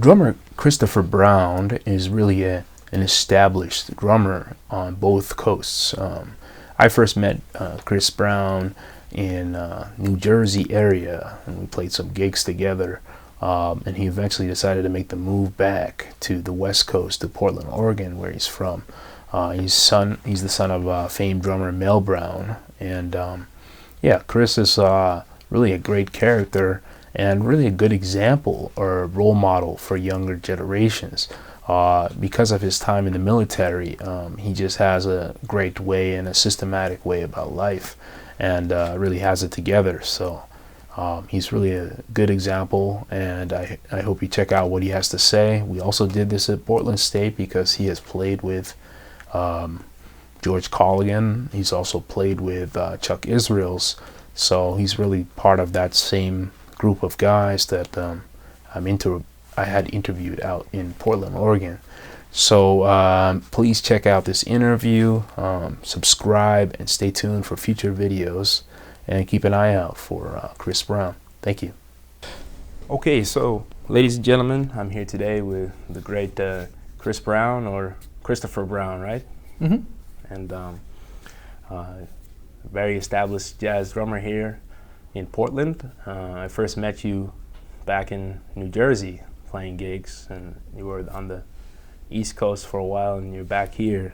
drummer Christopher Brown is really an established drummer on both coasts. I first met Chris Brown in New Jersey area, and we played some gigs together. And he eventually decided to make the move back to the West Coast, to Portland, Oregon, where he's from. He's the son of famed drummer Mel Brown, and Chris is really a great character and really a good example or role model for younger generations. Because of his time in the military, he just has a great way and a systematic way about life, and really has it together. So he's really a good example, and I hope you check out what he has to say. We also did this at Portland State because he has played with George Colligan. He's also played with Chuck Israels, so he's really part of that same group of guys that I had interviewed out in Portland, Oregon. So please check out this interview, subscribe, and stay tuned for future videos, and keep an eye out for Chris Brown. Thank you. Okay, so ladies and gentlemen, I'm here today with the great Chris Brown, or Christopher Brown, right? Mm-hmm. And very established jazz drummer here in Portland. I first met you back in New Jersey playing gigs, and you were on the East Coast for a while, and you're back here.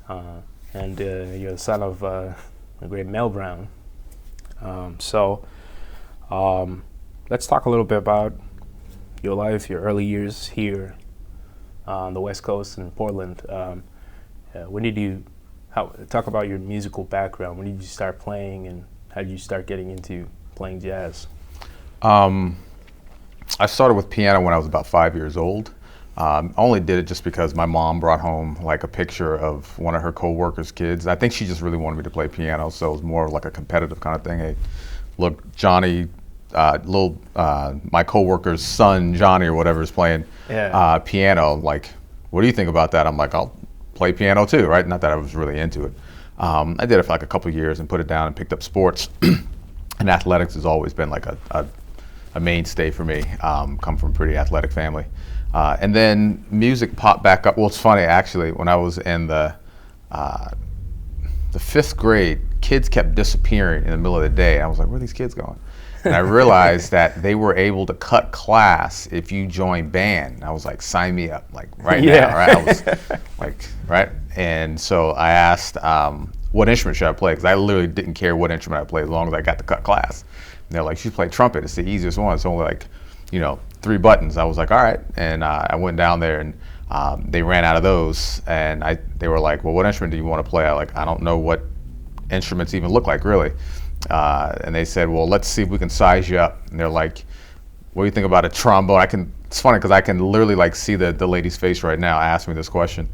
And you're the son of the great Mel Brown. So let's talk a little bit about your life, your early years here on the West Coast in Portland. When did you talk about your musical background? When did you start playing, and how did you start getting into playing jazz? I started with piano when I was about 5 years old. Only did it just because my mom brought home like a picture of one of her co-workers' kids. I think she just really wanted me to play piano, so it was more like a competitive kind of thing. Hey, look, Johnny, my co-worker's son, Johnny or whatever, is playing piano. Like, what do you think about that? I'm like, I'll play piano too, right? Not that I was really into it. I did it for like a couple of years and put it down and picked up sports. And athletics has always been like a mainstay for me. Come from a pretty athletic family. And then music popped back up. Well, it's funny, actually, when I was in the 5th grade, kids kept disappearing in the middle of the day. And I was like, where are these kids going? And I realized that they were able to cut class if you joined band. And I was like, sign me up, like right now, right? I was like, right? And so I asked, what instrument should I play? Because I literally didn't care what instrument I played as long as I got to cut class. And they're like, you should play trumpet. It's the easiest one. It's only like, 3 buttons. I was like, all right. And I went down there, and they ran out of those. And they were like, well, what instrument do you want to play? I don't know what instruments even look like, really. And they said, well, let's see if we can size you up. And they're like, what do you think about a trombone? It's funny because I can literally like see the lady's face right now ask me this question.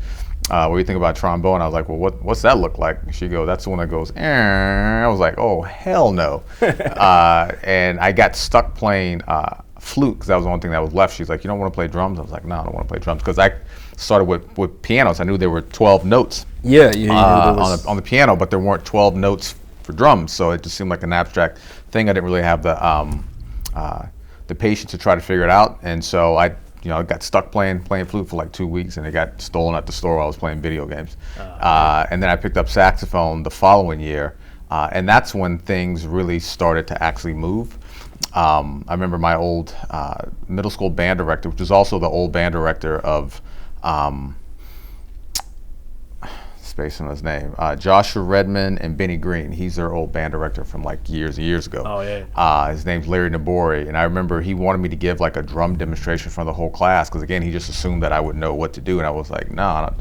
What do you think about trombone? I was like, well, what's that look like? She goes, that's the one that goes, I was like, oh, hell no. And I got stuck playing flute because that was the only thing that was left. She's like, you don't want to play drums? I was like, no, I don't want to play drums, because I started with pianos. I knew there were 12 notes on the piano, but there weren't 12 notes for drums, so it just seemed like an abstract thing. I didn't really have the patience to try to figure it out, and so I got stuck playing flute for like 2 weeks, and it got stolen at the store while I was playing video games. And then I picked up saxophone the following year, and that's when things really started to actually move. I remember my old middle school band director, which is also the old band director of spacing on his name, Joshua Redmond and Benny Green. He's their old band director from like years and years ago. Oh yeah. His name's Larry Nabori, and I remember he wanted me to give like a drum demonstration for the whole class, because again, he just assumed that I would know what to do, and I was like, no,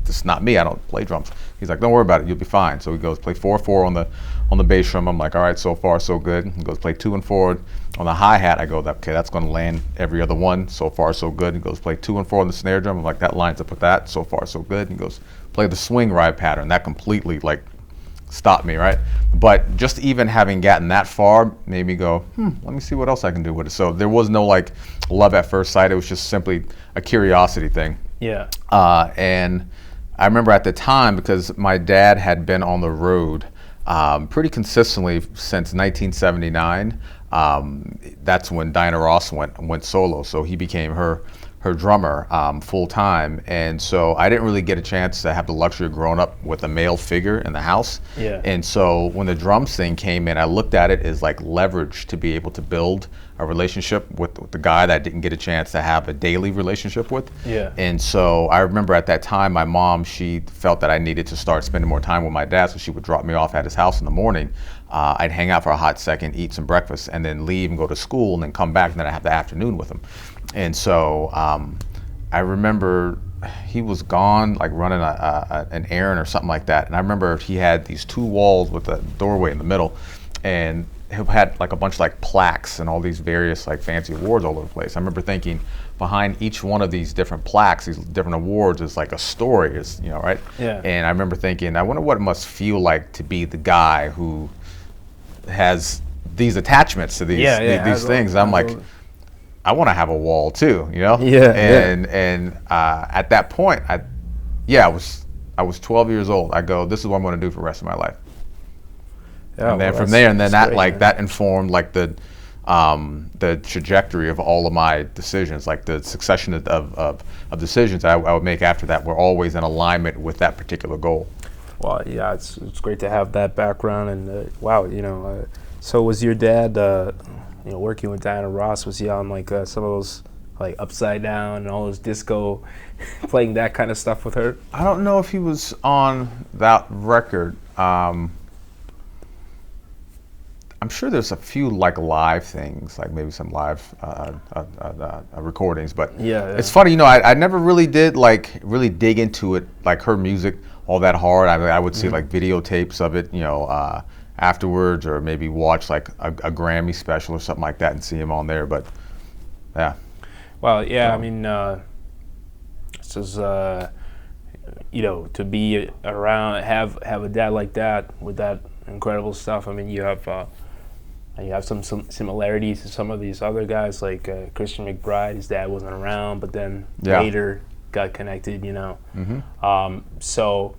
this is not me. I don't play drums. He's like, don't worry about it, you'll be fine. So he goes, play 4/4 on the bass drum. I'm like, all right, so far so good. He goes, play 2 and 4 on the hi-hat. I go, okay, that's going to land every other one. So far so good. He goes, play 2 and 4 on the snare drum. I'm like, that lines up with that. So far so good. He goes, play the swing ride pattern. That completely like stopped me, right? But just even having gotten that far made me go, let me see what else I can do with it. So there was no like love at first sight. It was just simply a curiosity thing. Yeah. And I remember at the time, because my dad had been on the road pretty consistently since 1979. That's when Diana Ross went solo, so he became her her drummer full time, and so I didn't really get a chance to have the luxury of growing up with a male figure in the house. Yeah. And so when the drums thing came in, I looked at it as like leverage to be able to build a relationship with the guy that I didn't get a chance to have a daily relationship with. Yeah. And so I remember at that time, my mom, she felt that I needed to start spending more time with my dad, so she would drop me off at his house in the morning. I'd hang out for a hot second, eat some breakfast, and then leave and go to school, and then come back, and then I'd have the afternoon with him. And so I remember he was gone, like running an errand or something like that. And I remember he had these two walls with a doorway in the middle, and he had like a bunch of like plaques and all these various like fancy awards all over the place. I remember thinking behind each one of these different plaques, these different awards, is like a story, is, you know, right? Yeah. And I remember thinking, I wonder what it must feel like to be the guy who has these attachments to these things. I'm like, I want to have a wall too, you know? Yeah. And at that point, I was 12 years old. I go, this is what I'm going to do for the rest of my life. Yeah, and then from there, and then that great, that informed like the trajectory of all of my decisions, like the succession of decisions I would make after that were always in alignment with that particular goal. Well, yeah, it's great to have that background, and wow, you know, so was your dad, you know, working with Diana Ross, was he on like some of those like Upside Down and all those disco, playing that kind of stuff with her? I don't know if he was on that record. I'm sure there's a few like live things, like maybe some live recordings, but yeah. It's funny, you know, I never really did like really dig into it, like her music all that hard. I would see like videotapes of it, you know, afterwards, or maybe watch like a Grammy special or something like that and see him on there, but yeah. Well, yeah, I mean, this is, you know, to be around, have a dad like that with that incredible stuff. I mean, you have some similarities to some of these other guys, like Christian McBride. His dad wasn't around, but then later got connected, you know. So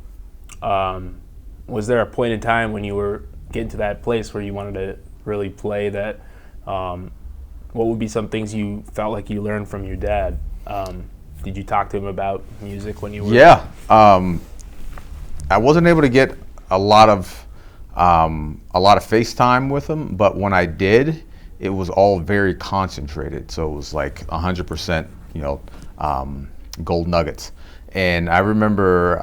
was there a point in time when you were getting to that place where you wanted to really play that? What would be some things you felt like you learned from your dad? Did you talk to him about music when you were? Yeah, I wasn't able to get a lot of FaceTime with him, but when I did, it was all very concentrated. So it was like 100%, you know, gold nuggets. And I remember,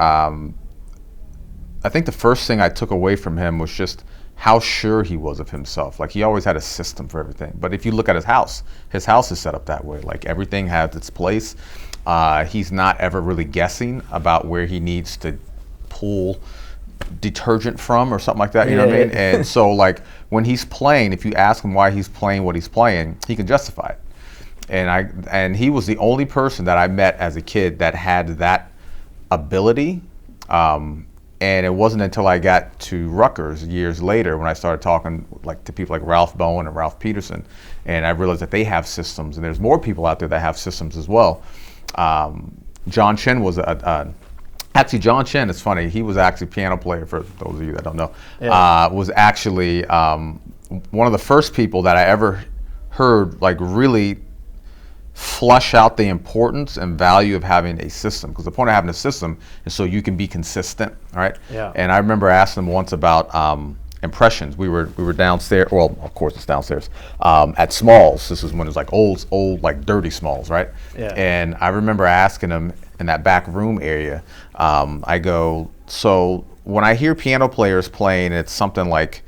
I think the first thing I took away from him was just how sure he was of himself. Like, he always had a system for everything. But if you look at his house is set up that way. Like, everything has its place. He's not ever really guessing about where he needs to pull detergent from or something like that, you know what I mean? And so like when he's playing, if you ask him why he's playing what he's playing, he can justify it. And he was the only person that I met as a kid that had that ability. And it wasn't until I got to Rutgers years later when I started talking like to people like Ralph Bowen and Ralph Peterson, and I realized that they have systems, and there's more people out there that have systems as well. John Chen was actually, John Chen, it's funny, he was actually a piano player, for those of you that don't know, was actually one of the first people that I ever heard like really flush out the importance and value of having a system. Because the point of having a system is so you can be consistent, right? Yeah. And I remember asking him once about impressions. We were downstairs, well, of course it's downstairs, at Smalls. This is when it was like old, like dirty Smalls, right? Yeah. And I remember asking him in that back room area, I go, so when I hear piano players playing, it's something like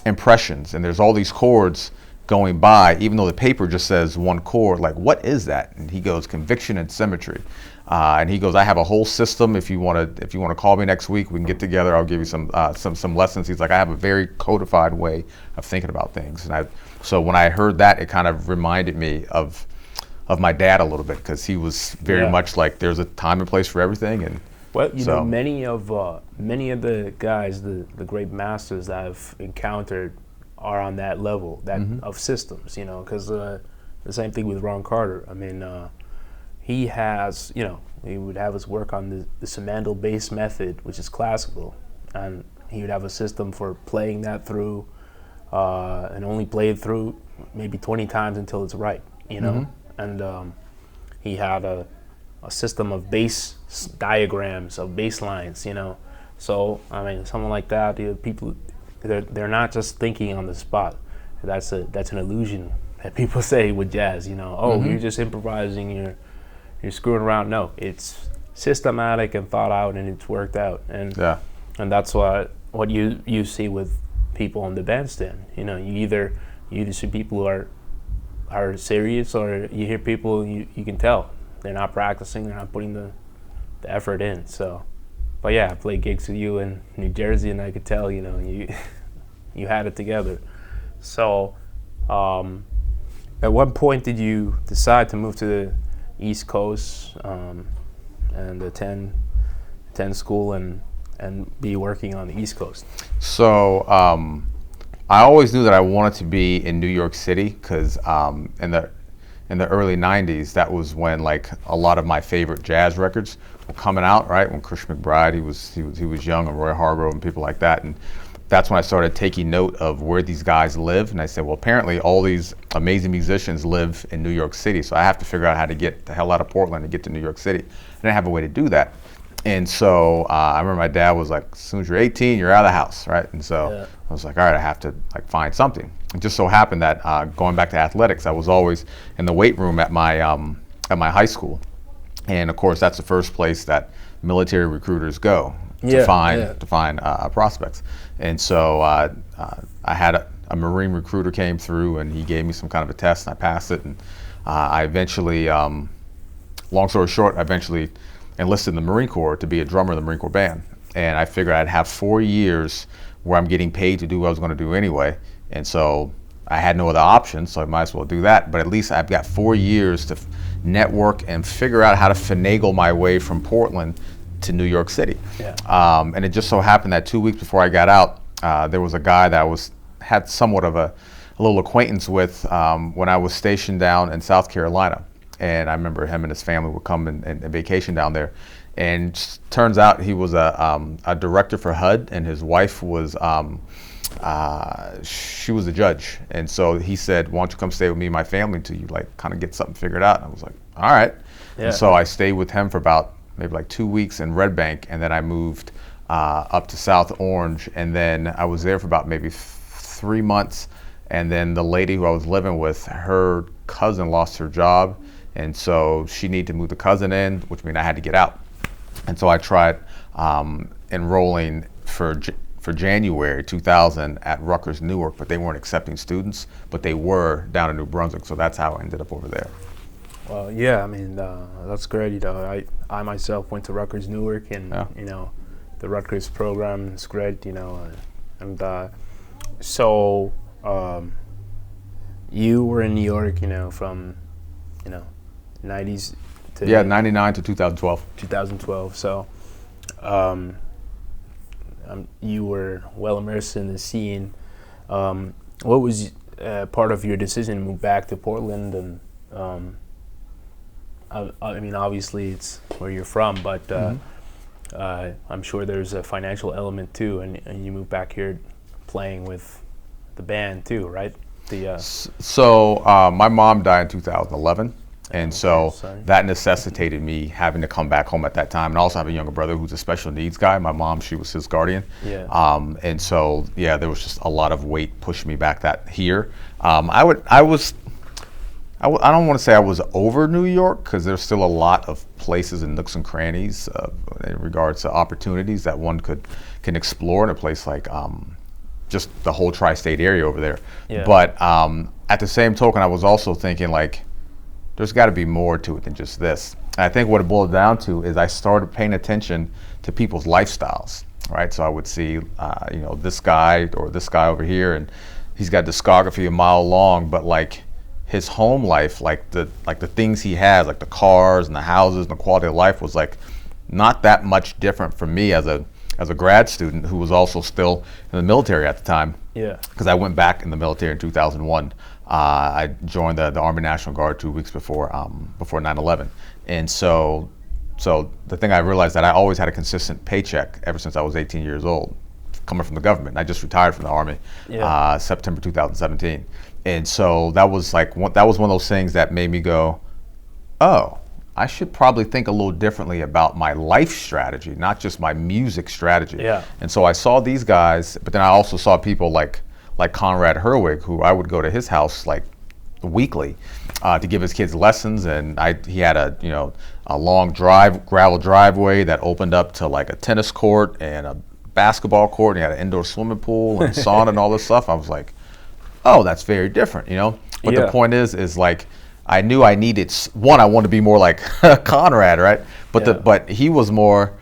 impressions, and there's all these chords going by, even though the paper just says one chord, like what is that? And he goes, conviction and symmetry. And he goes, I have a whole system. If you want to call me next week, we can get together. I'll give you some lessons. He's like, I have a very codified way of thinking about things. And so when I heard that, it kind of reminded me of my dad a little bit, because he was very much like, there's a time and place for everything. And well, you know, many of the guys, the great masters that I've encountered are on that level, of systems, you know, because the same thing with Ron Carter. I mean, he has, you know, he would have us work on the Simandl bass method, which is classical, and he would have a system for playing that through, and only play it through maybe 20 times until it's right, you know. And he had a system of bass diagrams, of bass lines, So I mean, something like that. People, they're not just thinking on the spot. That's an illusion that people say with jazz. You're just improvising, you're screwing around. No, it's systematic and thought out, and it's worked out. And that's what you see with people on the bandstand. You either see people who are serious, or you hear people you can tell they're not practicing, they're not putting the effort in. So, but yeah, I played gigs with you in New Jersey, and I could tell you had it together. So, at what point did you decide to move to the East Coast and the 10 school and be working on the East Coast? So I always knew that I wanted to be in New York City because in the early 90s, that was when like a lot of my favorite jazz records were coming out, right? When Chris McBride, he was young, and Roy Hargrove and people like that. And that's when I started taking note of where these guys live. And I said, well, apparently all these amazing musicians live in New York City, so I have to figure out how to get the hell out of Portland and get to New York City. I didn't have a way to do that. And so I remember my dad was like, as soon as you're 18, you're out of the house, right? And so I was like, all right, I have to like find something. It just so happened that going back to athletics, I was always in the weight room at my high school. And of course, that's the first place that military recruiters go to find prospects. And so I had a Marine recruiter came through, and he gave me some kind of a test, and I passed it. And I eventually, long story short, I eventually enlisted in the Marine Corps to be a drummer in the Marine Corps band. And I figured I'd have 4 years where I'm getting paid to do what I was going to do anyway. And so I had no other option, so I might as well do that. But at least I've got 4 years to network and figure out how to finagle my way from Portland to New York City. And it just so happened that 2 weeks before I got out, there was a guy that I had somewhat of a little acquaintance with when I was stationed down in South Carolina. And I remember him and his family would come and vacation down there. And turns out he was a director for HUD, and his wife was she was a judge. And so he said, why don't you come stay with me and my family until you like kind of get something figured out? And I was like, all right. And so I stayed with him for about maybe like 2 weeks in Red Bank, and then I moved up to South Orange, and then I was there for about maybe 3 months. And then the lady who I was living with, her cousin lost her job, and so she needed to move the cousin in, which meant I had to get out. And so I tried enrolling for January 2000 at Rutgers Newark, but they weren't accepting students, but they were down in New Brunswick, so that's how I ended up over there. Well, yeah, I mean, that's great. I myself went to Rutgers Newark, and the Rutgers program is great, and so you were in New York, from 90s to 99 to 2012. 2012. So you were well immersed in the scene. What was part of your decision to move back to Portland? And I mean, obviously it's where you're from, but I'm sure there's a financial element too, and you moved back here playing with the band too, right? So my mom died in 2011. And so that necessitated me having to come back home at that time. And I also have a younger brother who's a special needs guy. My mom, she was his guardian. And so, there was just a lot of weight pushing me back here. I don't want to say I was over New York, because there's still a lot of places and nooks and crannies in regards to opportunities that one can explore in a place like just the whole tri-state area over there. But at the same token, I was also thinking like, there's got to be more to it than just this. And I think what it boiled down to is I started paying attention to people's lifestyles, right? So I would see, this guy or this guy over here, and he's got discography a mile long, but like his home life, like the things he has, like the cars and the houses and the quality of life was like not that much different from me as a grad student who was also still in the military at the time. Because I went back in the military in 2001. I joined the Army National Guard 2 weeks before 9/11, and so the thing I realized that I always had a consistent paycheck ever since I was 18 years old, coming from the government. I just retired from the Army, September 2017, and so that was one of those things that made me go, oh, I should probably think a little differently about my life strategy, not just my music strategy. Yeah. And so I saw these guys, but then I also saw people like Conrad Herwig, who I would go to his house like weekly to give his kids lessons, and he had a long gravel driveway that opened up to like a tennis court and a basketball court, and he had an indoor swimming pool and sauna and all this stuff. I was like, oh, that's very different, But Yeah. the point is like, I knew I needed one. I wanted to be more like Conrad, right? But Yeah. but he was more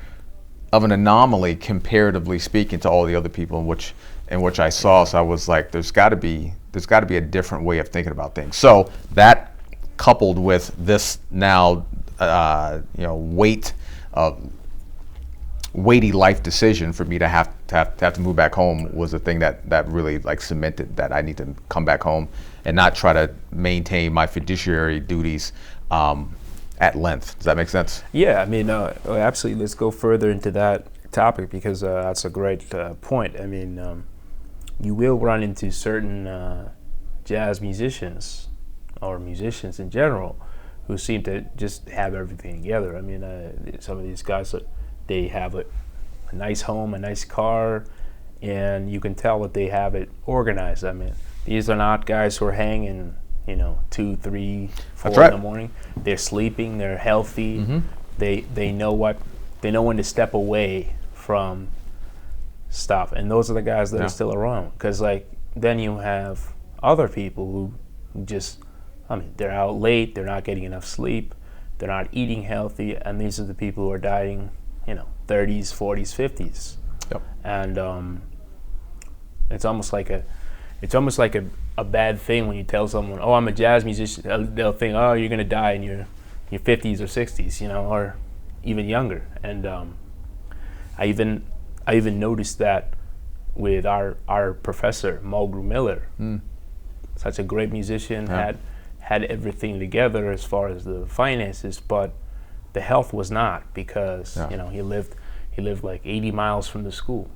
of an anomaly comparatively speaking to all the other people in which I saw. So I was like, there's got to be a different way of thinking about things. So that coupled with this now, weighty life decision for me to have to move back home was the thing that really like cemented that I need to come back home and not try to maintain my fiduciary duties at length. Does that make sense? Yeah, I mean, absolutely. Let's go further into that topic because that's a great point. I mean, you will run into certain jazz musicians or musicians in general who seem to just have everything together. I mean, some of these guys, they have a nice home, a nice car, and you can tell that they have it organized. I mean, these are not guys who are hanging, 2, 3, 4 That's right. in the morning. They're sleeping. They're healthy. Mm-hmm. They know when to step away from stuff, and those are the guys that are still around. Because then you have other people who just, they're out late. They're not getting enough sleep. They're not eating healthy, and these are the people who are dying, 30s, 40s, 50s. Yep. And it's almost like a bad thing when you tell someone, "Oh, I'm a jazz musician." They'll think, "Oh, you're gonna die in your 50s or 60s, or even younger." And I even noticed that with our professor Mulgrew Miller. Such a great musician, had everything together as far as the finances, but the health was not, because he lived like 80 miles from the school,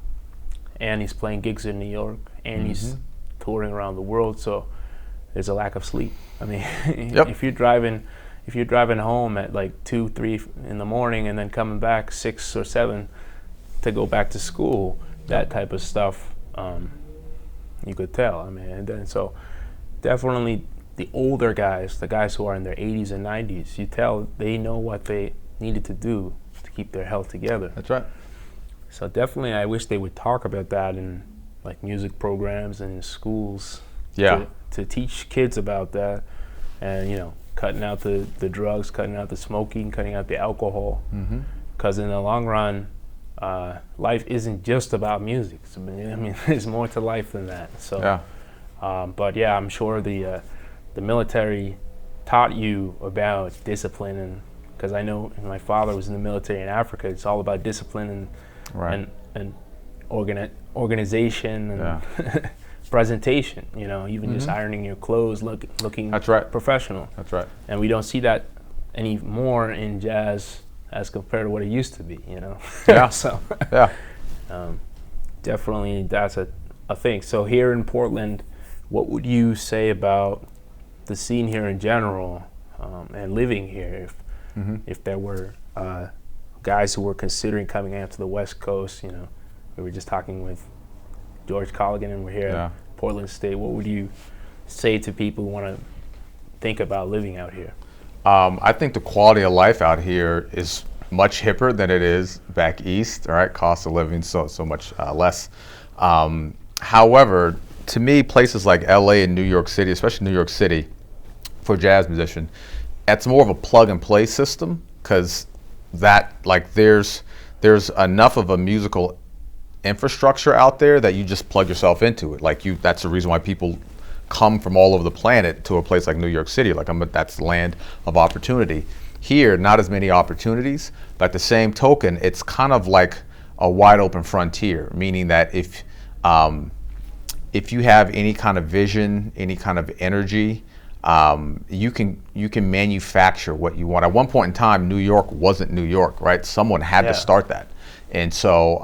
and he's playing gigs in New York, and he's touring around the world. So there's a lack of sleep. I mean, if you're driving home at like 2, 3 in the morning and then coming back 6 or 7 to go back to school, that type of stuff, you could tell. I mean, and then so definitely the older guys, the guys who are in their 80s and 90s, you tell they know what they needed to do to keep their health together. That's right. So definitely, I wish they would talk about that in like music programs and in schools. Yeah. To teach kids about that, and cutting out the drugs, cutting out the smoking, cutting out the alcohol. Because in the long run, life isn't just about music. So, I mean, there's more to life than that. So. Yeah. But yeah, I'm sure the military taught you about discipline, and because I know my father was in the military in Africa, it's all about discipline and organization and presentation. Even just ironing your clothes, looking That's right. professional. That's right. And we don't see that anymore in jazz as compared to what it used to be. Yeah. So Yeah. definitely that's a thing. So here in Portland, what would you say about the scene here in general, and living here? If there were guys who were considering coming out to the West Coast, we were just talking with George Colligan, and we're here at Portland State. What would you say to people who want to think about living out here? I think the quality of life out here is much hipper than it is back east. All right, cost of living so much less. However, to me, places like LA and New York City, especially New York City, for a jazz musician, it's more of a plug and play system, because there's enough of a musical infrastructure out there that you just plug yourself into it. That's the reason why people come from all over the planet to a place like New York City. That's the land of opportunity. Here, not as many opportunities, but at the same token, it's kind of like a wide open frontier, meaning that if you have any kind of vision, any kind of energy, you can manufacture what you want. At one point in time, New York wasn't New York, right? Someone had to start that. And so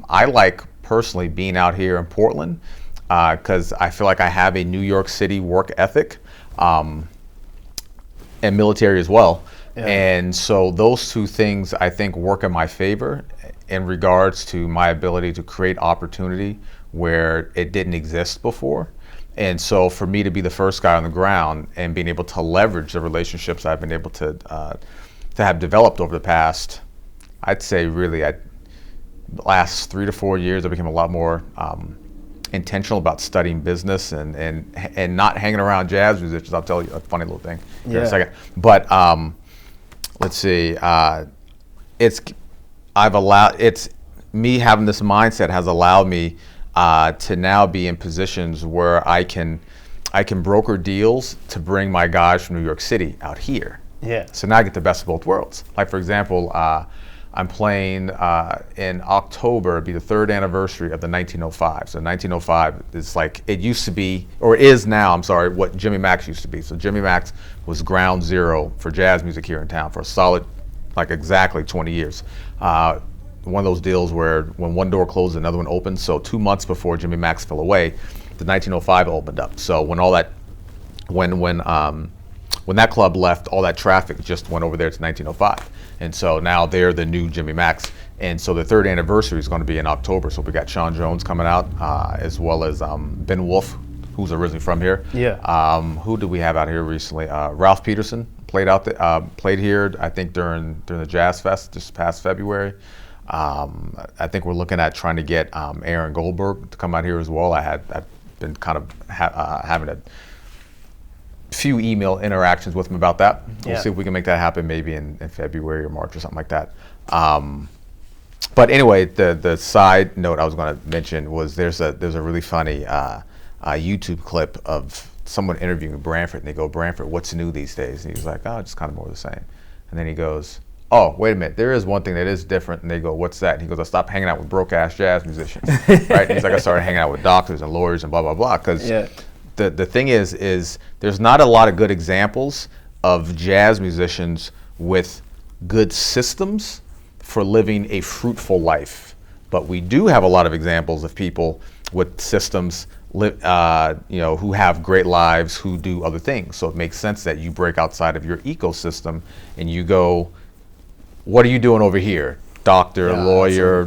I like personally being out here in Portland, because I feel like I have a New York City work ethic, and military as well, Yeah. And so those two things I think work in my favor in regards to my ability to create opportunity where it didn't exist before. And so for me to be the first guy on the ground and being able to leverage the relationships I've been able to have developed over the past, I'd say really, the last 3 to 4 years, I became a lot more intentional about studying business and not hanging around jazz musicians. I'll tell you a funny little thing in a second. But let's see, it's me having this mindset has allowed me to now be in positions where I can broker deals to bring my guys from New York City out here. Yeah. So now I get the best of both worlds. Like for example, I'm playing in October, it'll be the 3rd anniversary of the 1905. So 1905 is like, it used to be, or is now, I'm sorry, what Jimmy Max used to be. So Jimmy Max was ground zero for jazz music here in town for a solid, like exactly 20 years. One of those deals where when one door closed, another one opens. So 2 months before Jimmy Max fell away, the 1905 opened up. So when all that, when that club left, all that traffic just went over there to 1905. And so now they're the new Jimmy Max. And so the 3rd anniversary is going to be in October. So we got Sean Jones coming out, as well as Ben Wolf, who's originally from here. Yeah. Who did we have out here recently? Ralph Peterson played here, I think during the Jazz Fest this past February. I think we're looking at trying to get Aaron Goldberg to come out here as well. I've been kind of having a few email interactions with him about that. We'll see if we can make that happen maybe in February or March or something like that. But anyway, the side note I was going to mention was there's a really funny YouTube clip of someone interviewing Branford, and they go, "Branford, what's new these days?" And he's like, "Oh, just kind of more the same." And then he goes, "Oh, wait a minute, there is one thing that is different." And they go, "What's that?" And he goes, "I stopped hanging out with broke-ass jazz musicians." Right? And he's like, "I started hanging out with doctors and lawyers and blah, blah, blah." Because the thing is there's not a lot of good examples of jazz musicians with good systems for living a fruitful life. But we do have a lot of examples of people with systems who have great lives, who do other things. So it makes sense that you break outside of your ecosystem and you go, what are you doing over here? Doctor, lawyer,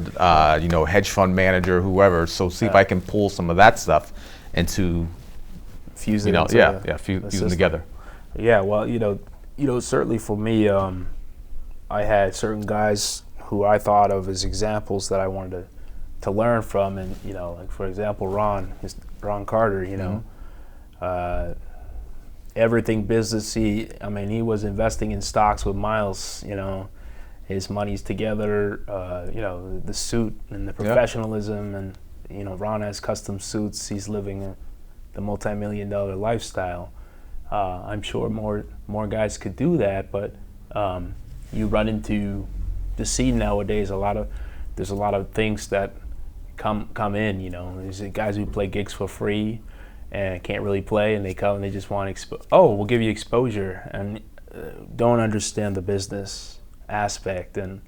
hedge fund manager, whoever. So see if I can pull some of that stuff into fuse them together. Yeah, well, certainly for me, I had certain guys who I thought of as examples that I wanted to learn from, and like for example, Ron Carter, everything businessy. He was investing in stocks with Miles. His money's together. The suit and the professionalism, and Ron has custom suits. He's living the multi-million-dollar lifestyle. I'm sure more guys could do that, but you run into the scene nowadays. There's a lot of things that come in. There's guys who play gigs for free and can't really play, and they come and they just want we'll give you exposure, and don't understand the business aspect and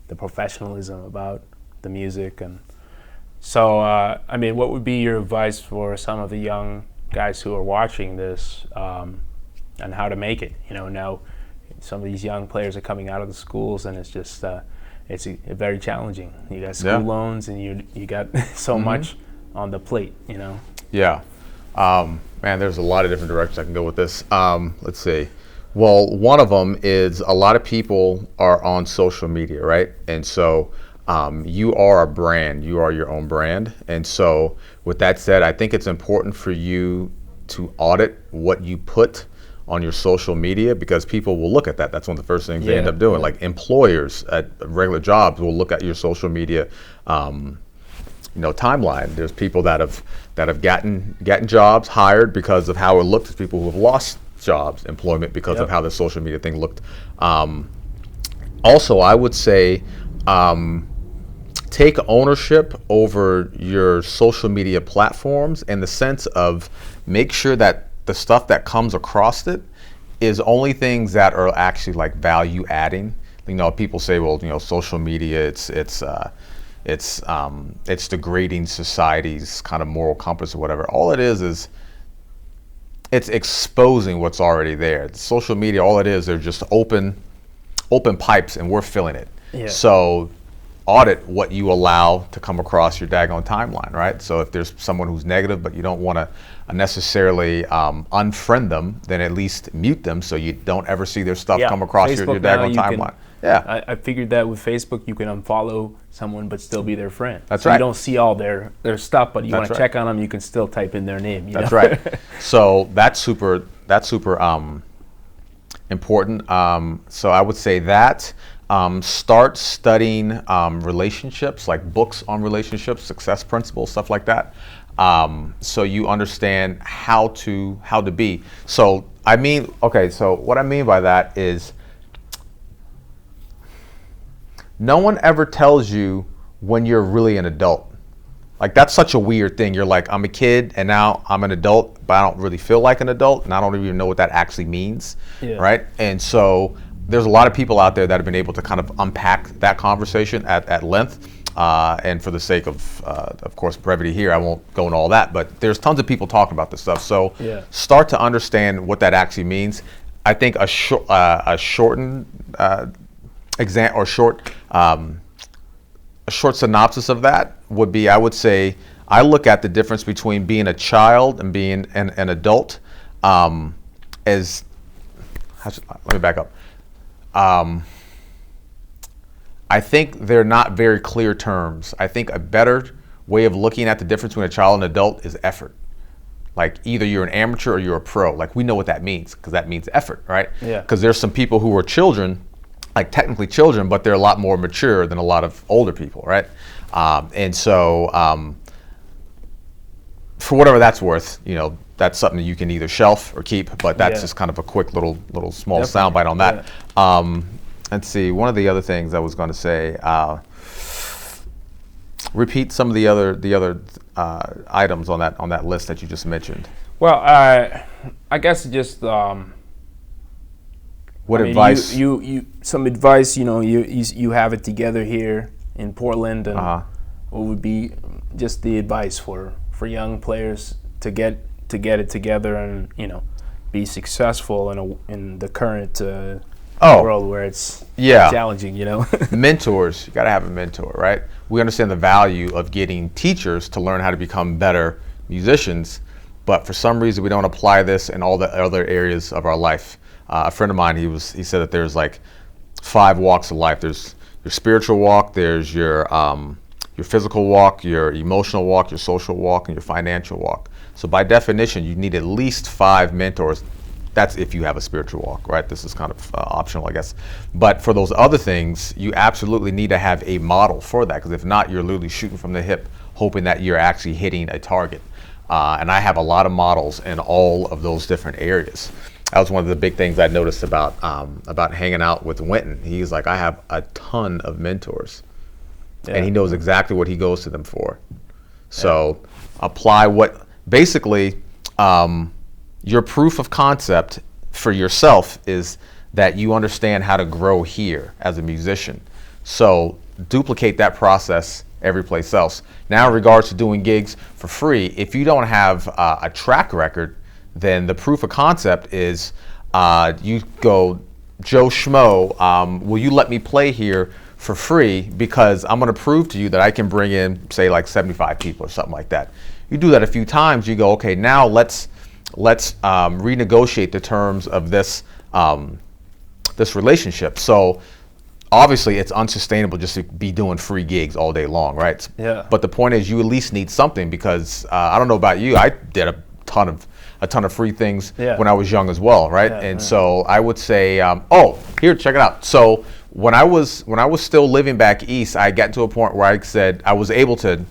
the professionalism about the music. And so what would be your advice for some of the young guys who are watching this on how to make it? Now some of these young players are coming out of the schools, and it's just it's very challenging. You got school loans, and you got so much on the plate. Yeah, man, there's a lot of different directions I can go with this. Let's see. Well, one of them is a lot of people are on social media, right? And so you are a brand, you are your own brand. And so with that said, I think it's important for you to audit what you put on your social media, because people will look at that. That's one of the first things they end up doing. Like employers at regular jobs will look at your social media timeline. There's people that have gotten jobs, hired because of how it looked. There's people who have lost jobs, employment, because of how the social media thing looked. Also, I would say take ownership over your social media platforms, in the sense of make sure that the stuff that comes across it is only things that are actually like value adding. People say, well, social media, it's degrading society's kind of moral compass or whatever. All it is it's exposing what's already there. Social media, all it is, they're just open open pipes and we're filling it. Yeah. So audit what you allow to come across your daggone timeline, right? So if there's someone who's negative, but you don't want to necessarily unfriend them, then at least mute them so you don't ever see their stuff come across your daggone timeline. I figured that with Facebook, you can unfollow someone but still be their friend. That's right. You don't see all their stuff, but you want to check on them, you can still type in their name. That's right. So that's super important. So I would say that. Start studying relationships, like books on relationships, success principles, stuff like that. So you understand how to be. So what I mean by that is no one ever tells you when you're really an adult. Like, that's such a weird thing. You're like, I'm a kid and now I'm an adult, but I don't really feel like an adult and I don't even know what that actually means, right? And so there's a lot of people out there that have been able to kind of unpack that conversation at length. And for the sake of course, brevity here, I won't go into all that, but there's tons of people talking about this stuff. So start to understand what that actually means. I think a shortened a short synopsis of that would be, I would say, I look at the difference between being a child and being an adult let me back up. I think they're not very clear terms. I think a better way of looking at the difference between a child and an adult is effort. Like, either you're an amateur or you're a pro. Like, we know what that means, because that means effort, right? Yeah. Because there's some people who are children, like technically children, but they're a lot more mature than a lot of older people, right? And so for whatever that's worth, that's something that you can either shelf or keep, but that's just kind of a quick little small soundbite on that. Yeah. Let's see, one of the other things I was going to say, repeat some of the other items on that list that you just mentioned. Well, I guess just what advice? You some advice. You have it together here in Portland, and what would be just the advice for young players to get it together and be successful in the current world where it's challenging. Mentors. You got to have a mentor, right? We understand the value of getting teachers to learn how to become better musicians, but for some reason we don't apply this in all the other areas of our life. A friend of mine, he said that there's like 5 walks of life. There's your spiritual walk, there's your physical walk, your emotional walk, your social walk, and your financial walk. So by definition, you need at least 5 mentors. That's if you have a spiritual walk, right? This is kind of optional, I guess. But for those other things, you absolutely need to have a model for that, because if not, you're literally shooting from the hip, hoping that you're actually hitting a target. And I have a lot of models in all of those different areas. That was one of the big things I noticed about hanging out with Winton. He's like, I have a ton of mentors, and he knows exactly what he goes to them for. So apply basically your proof of concept for yourself is that you understand how to grow here as a musician. So duplicate that process every place else. Now, in regards to doing gigs for free, if you don't have a track record, then the proof of concept is you go, Joe Schmo, will you let me play here for free, because I'm going to prove to you that I can bring in, say, like 75 people or something like that. You do that a few times, you go, okay, now let's renegotiate the terms of this this relationship. So obviously it's unsustainable just to be doing free gigs all day long, right? Yeah. But the point is, you at least need something, because I don't know about you, I did a ton of free things when I was young as well, right? So I would say, here, check it out. So when I was still living back east, I got to a point where I said I was able to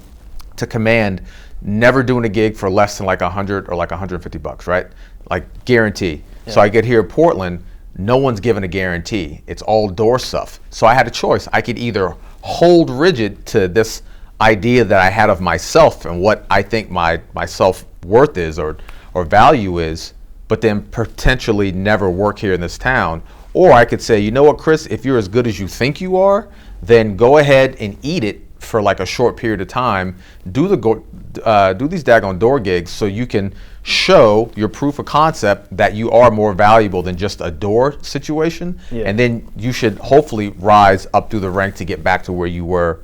command never doing a gig for less than like $100 or like $150, right? Like, guarantee. Yeah. So I get here in Portland, no one's given a guarantee. It's all door stuff. So I had a choice. I could either hold rigid to this idea that I had of myself and what I think my self-worth is or value is, but then potentially never work here in this town. Or I could say, you know what, Chris, if you're as good as you think you are, then go ahead and eat it for like a short period of time. Do these daggone door gigs so you can show your proof of concept that you are more valuable than just a door situation. Yeah. And then you should hopefully rise up through the rank to get back to where you were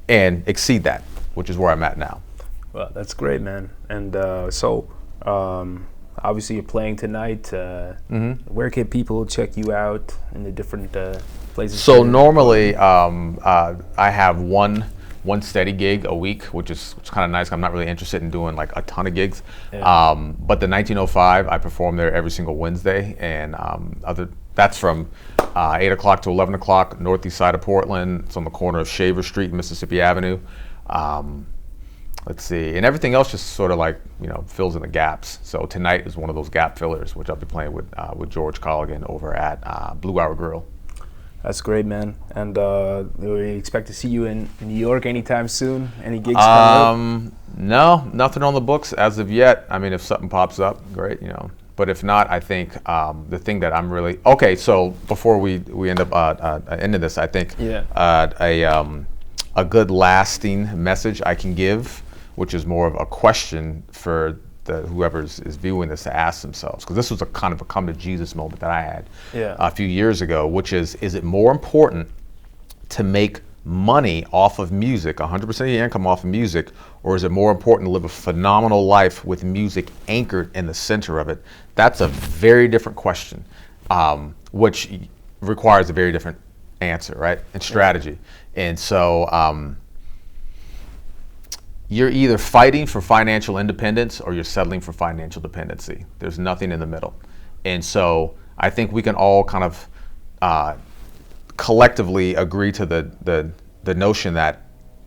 and exceed that, which is where I'm at now. Well, that's great, man. And obviously you're playing tonight. Where can people check you out in the different places? So normally I have one steady gig a week, which is kind of nice. I'm not really interested in doing like a ton of gigs. Yeah. But the 1905, I perform there every single Wednesday, and that's from 8 o'clock to 11 o'clock, northeast side of Portland. It's on the corner of Shaver Street and Mississippi Avenue. Let's see, and everything else just sort of like, fills in the gaps. So tonight is one of those gap fillers, which I'll be playing with George Colligan over at Blue Hour Grill. That's great, man. And do we expect to see you in New York anytime soon? Any gigs coming up? No, nothing on the books as of yet. I mean, if something pops up, great, But if not, I think the thing that I'm really So before we end up ending this, I think a good lasting message I can give, which is more of a question for whoever is viewing this to ask themselves, because this was a kind of a come to Jesus moment that I had a few years ago, which is it more important to make money off of music, 100% of your income off of music, or is it more important to live a phenomenal life with music anchored in the center of it? That's a very different question, which requires a very different answer, right? And strategy. And so you're either fighting for financial independence or you're settling for financial dependency. There's nothing in the middle. And so I think we can all kind of collectively agree to the notion that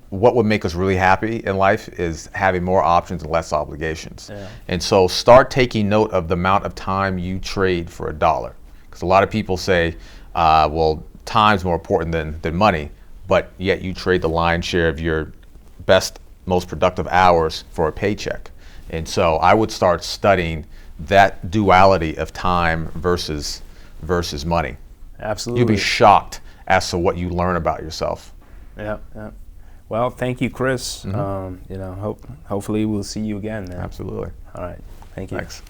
what would make us really happy in life is having more options and less obligations. Yeah. And so start taking note of the amount of time you trade for $1. Because a lot of people say, well, time's more important than money, but yet you trade the lion's share of your best, most productive hours for a paycheck. And so I would start studying that duality of time versus money. Absolutely. You'll be shocked as to what you learn about yourself. Yeah. Well, thank you, Chris. Hopefully we'll see you again, man. Absolutely. All right. Thank you. Thanks.